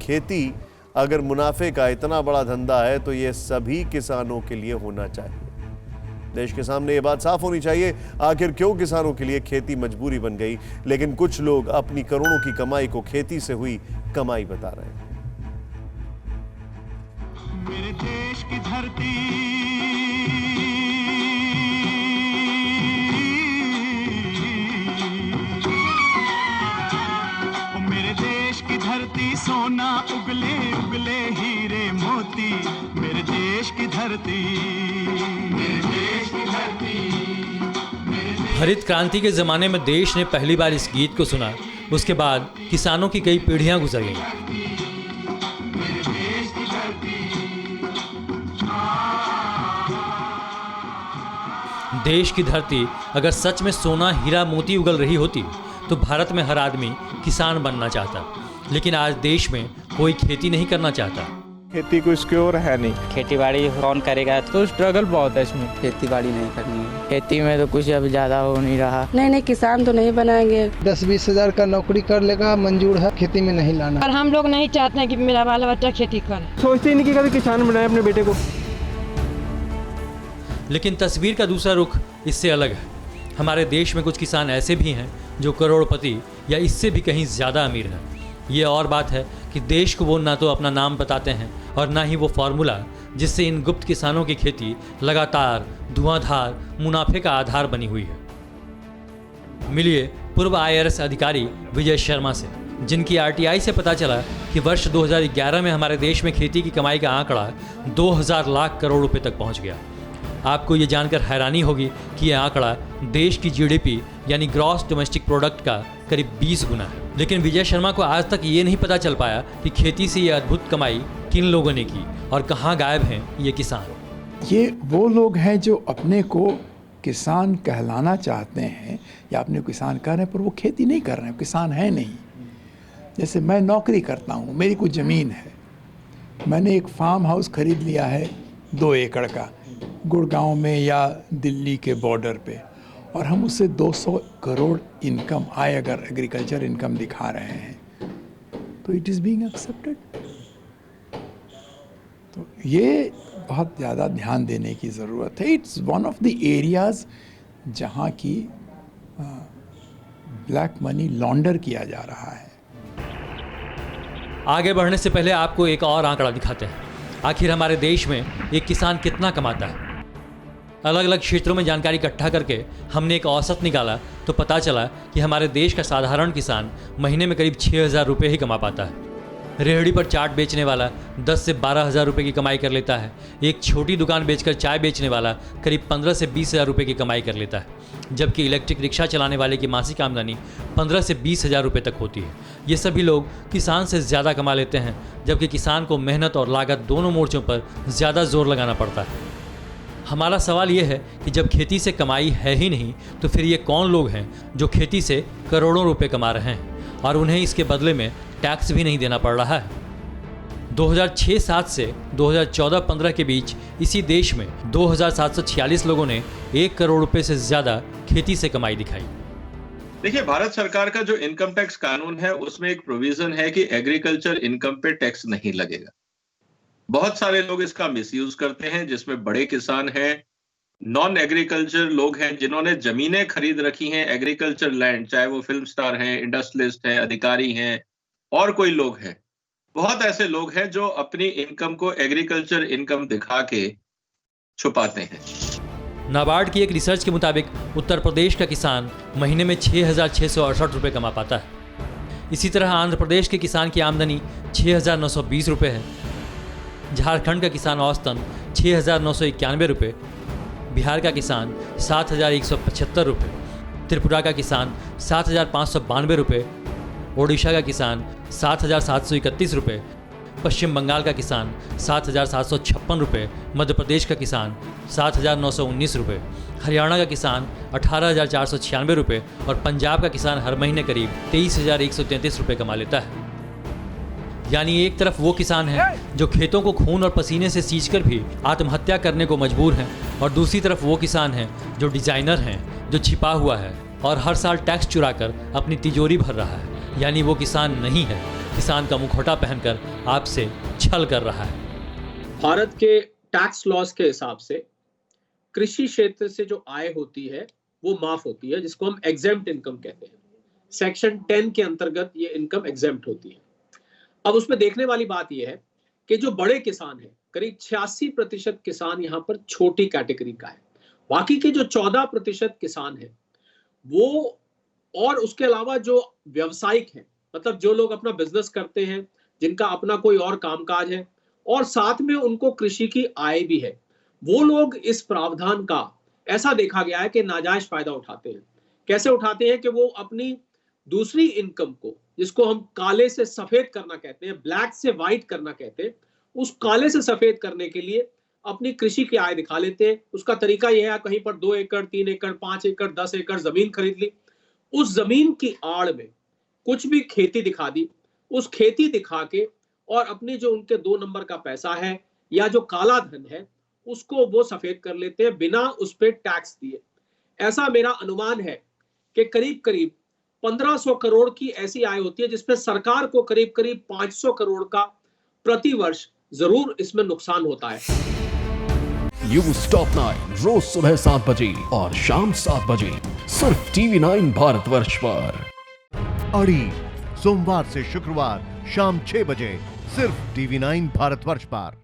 खेती अगर मुनाफे का इतना बड़ा धंधा है तो ये सभी किसानों के लिए होना चाहिए। देश के सामने ये बात साफ होनी चाहिए, आखिर क्यों किसानों के लिए खेती मजबूरी बन गई, लेकिन कुछ लोग अपनी करोड़ों की कमाई को खेती से हुई कमाई बता रहे हैं। मेरे देश की धरती, मेरे देश की धरती सोना उगले उगले हीरे मोती, मेरे देश की धरती, मेरे देश की धरती। हरित क्रांति के जमाने में देश ने पहली बार इस गीत को सुना। उसके बाद किसानों की कई पीढ़ियां गुजर गईं। देश की धरती अगर सच में सोना हीरा मोती उगल रही होती तो भारत में हर आदमी किसान बनना चाहता, लेकिन आज देश में कोई खेती नहीं करना चाहता। खेती कोई सिक्योर है नहीं, खेती बाड़ी कौन करेगा, तो स्ट्रगल बहुत है इसमें। खेती बाड़ी नहीं करनी है, खेती में तो कुछ अब ज्यादा हो नहीं रहा। नहीं किसान तो नहीं बनाएंगे। 10-20 हजार का नौकरी कर लेगा मंजूर है, खेती में नहीं लाना। पर हम लोग नहीं चाहते हैं कि मेरा बाल बच्चा खेती करे, सोचते ही नहीं कि कभी किसान बनाए अपने बेटे को। लेकिन तस्वीर का दूसरा रुख इससे अलग है। हमारे देश में कुछ किसान ऐसे भी हैं जो करोड़पति या इससे भी कहीं ज़्यादा अमीर हैं। ये और बात है कि देश को वो ना तो अपना नाम बताते हैं और ना ही वो फार्मूला जिससे इन गुप्त किसानों की खेती लगातार धुआंधार मुनाफे का आधार बनी हुई है। मिलिए पूर्व IRS अधिकारी विजय शर्मा से, जिनकी RTI से पता चला कि वर्ष 2011 में हमारे देश में खेती की कमाई का आंकड़ा 2000 लाख करोड़ रुपए तक पहुंच गया। आपको ये जानकर हैरानी होगी कि यह आंकड़ा देश की GDP यानी ग्रॉस डोमेस्टिक प्रोडक्ट का करीब 20 गुना है। लेकिन विजय शर्मा को आज तक ये नहीं पता चल पाया कि खेती से ये अद्भुत कमाई किन लोगों ने की और कहाँ गायब हैं ये किसान। ये वो लोग हैं जो अपने को किसान कहलाना चाहते हैं या अपने किसान कह रहे हैं, पर वो खेती नहीं कर रहे हैं, किसान है नहीं। जैसे मैं नौकरी करता हूँ, मेरी कुछ ज़मीन है, मैंने एक फार्म हाउस खरीद लिया है 2 एकड़ का गुड़गांव में या दिल्ली के बॉर्डर पे, और हम उससे 200 करोड़ इनकम आए अगर एग्रीकल्चर इनकम दिखा रहे हैं तो इट इज़ बीइंग एक्सेप्टेड। तो ये बहुत ज़्यादा ध्यान देने की ज़रूरत है। It's one of the areas जहाँ की ब्लैक मनी लॉन्डर किया जा रहा है। आगे बढ़ने से पहले आपको एक और आंकड़ा दिखाते हैं। आखिर हमारे देश में एक किसान कितना कमाता है। अलग अलग क्षेत्रों में जानकारी इकट्ठा करके हमने एक औसत निकाला तो पता चला कि हमारे देश का साधारण किसान महीने में करीब 6000 रुपये ही कमा पाता है। रेहड़ी पर चाट बेचने वाला 10 से 12 हज़ार रुपये की कमाई कर लेता है। एक छोटी दुकान बेचकर चाय बेचने वाला करीब 15 से 20 हज़ार रुपये की कमाई कर लेता है, जबकि इलेक्ट्रिक रिक्शा चलाने वाले की मासिक आमदनी 15 से 20 हज़ार रुपये तक होती है। ये सभी लोग किसान से ज़्यादा कमा लेते हैं, जबकि किसान को मेहनत और लागत दोनों मोर्चों पर ज़्यादा जोर लगाना पड़ता है। हमारा सवाल ये है कि जब खेती से कमाई है ही नहीं तो फिर ये कौन लोग हैं जो खेती से करोड़ों रुपए कमा रहे हैं और उन्हें इसके बदले में टैक्स भी नहीं देना पड़ रहा है। 2006-07 से 2014-15 के बीच इसी देश में 2746 लोगों ने 1 करोड़ रुपए से ज़्यादा खेती से कमाई दिखाई। देखिए, भारत सरकार का जो इनकम टैक्स कानून है उसमें एक प्रोविजन है कि एग्रीकल्चर इनकम पे टैक्स नहीं लगेगा। बहुत सारे लोग इसका मिसयूज करते हैं, जिसमें बड़े किसान हैं, नॉन एग्रीकल्चर लोग हैं जिन्होंने जमीनें खरीद रखी हैं, एग्रीकल्चर लैंड, चाहे वो फिल्म स्टार हैं, इंडस्ट्रियलिस्ट हैं, अधिकारी हैं और कोई लोग हैं। बहुत ऐसे लोग हैं जो अपनी इनकम को एग्रीकल्चर इनकम दिखा के छुपाते हैं। नाबार्ड की एक रिसर्च के मुताबिक उत्तर प्रदेश का किसान महीने में 6,668 रुपये कमा पाता है। इसी तरह आंध्र प्रदेश के किसान की आमदनी 6,920 रुपये है। झारखंड का किसान औसतन 6,991 रुपये, बिहार का किसान 7,175 रुपये, त्रिपुरा का किसान 7,592 रुपये, ओडिशा का किसान 7,731 रुपये, पश्चिम बंगाल का किसान 7,756 रुपये, मध्य प्रदेश का किसान 7,919 रुपये, हरियाणा का किसान 18,496 रुपये और पंजाब का किसान हर महीने करीब 23,133 रुपये कमा लेता है। यानी एक तरफ वो किसान हैं जो खेतों को खून और पसीने से सींचकर भी आत्महत्या करने को मजबूर हैं, और दूसरी तरफ वो किसान हैं जो डिजाइनर हैं, जो छिपा हुआ है और हर साल टैक्स चुराकर अपनी तिजोरी भर रहा है। यानी वो किसान नहीं है, किसान का मुखौटा पहनकर आपसे छल कर रहा है। भारत के टैक्स लॉस के हिसाब से कृषि क्षेत्र से जो आय होती है वो माफ होती है, जिसको हम एग्जेम्प्ट इनकम कहते हैं। सेक्शन 10 के अंतर्गत ये इनकम एग्जेम्प्ट होती है। अब उसमें देखने वाली बात यह है कि जो बड़े किसान हैं, करीब 86% किसान यहाँ पर छोटी कैटेगरी का है। बाकी के जो 14% किसान हैं वो, और उसके अलावा जो व्यवसायिक हैं, मतलब जो लोग अपना बिजनेस करते हैं, जिनका अपना कोई और कामकाज है और साथ में उनको कृषि की आय भी है, वो लोग इस प्रावधान का ऐसा देखा गया है कि नाजायज फायदा उठाते हैं। कैसे उठाते हैं कि वो अपनी दूसरी इनकम को, जिसको हम काले से सफेद करना कहते हैं, ब्लैक से व्हाइट करना कहते हैं, उस काले से सफेद करने के लिए अपनी कृषि की आय दिखा लेते हैं। उसका तरीका यह है, कहीं पर 2 एकड़, 3 एकड़, 5 एकड़, 10 एकड़ जमीन खरीद ली, उस जमीन की आड़ में कुछ भी खेती दिखा दी, उस खेती दिखा के और अपनी जो उनके 2 नंबर का पैसा है या जो काला धन है उसको वो सफेद कर लेते हैं बिना उस पर टैक्स दिए। ऐसा मेरा अनुमान है कि करीब करीब 1500 करोड़ की ऐसी आय होती है जिसमें सरकार को करीब करीब 500 करोड़ का प्रति वर्ष जरूर इसमें नुकसान होता है। न्यूज़ टॉप 9 रोज सुबह 7 बजे और शाम 7 बजे सिर्फ TV9 भारतवर्ष पर। अड़ी सोमवार से शुक्रवार शाम 6 बजे सिर्फ TV9 भारतवर्ष पर।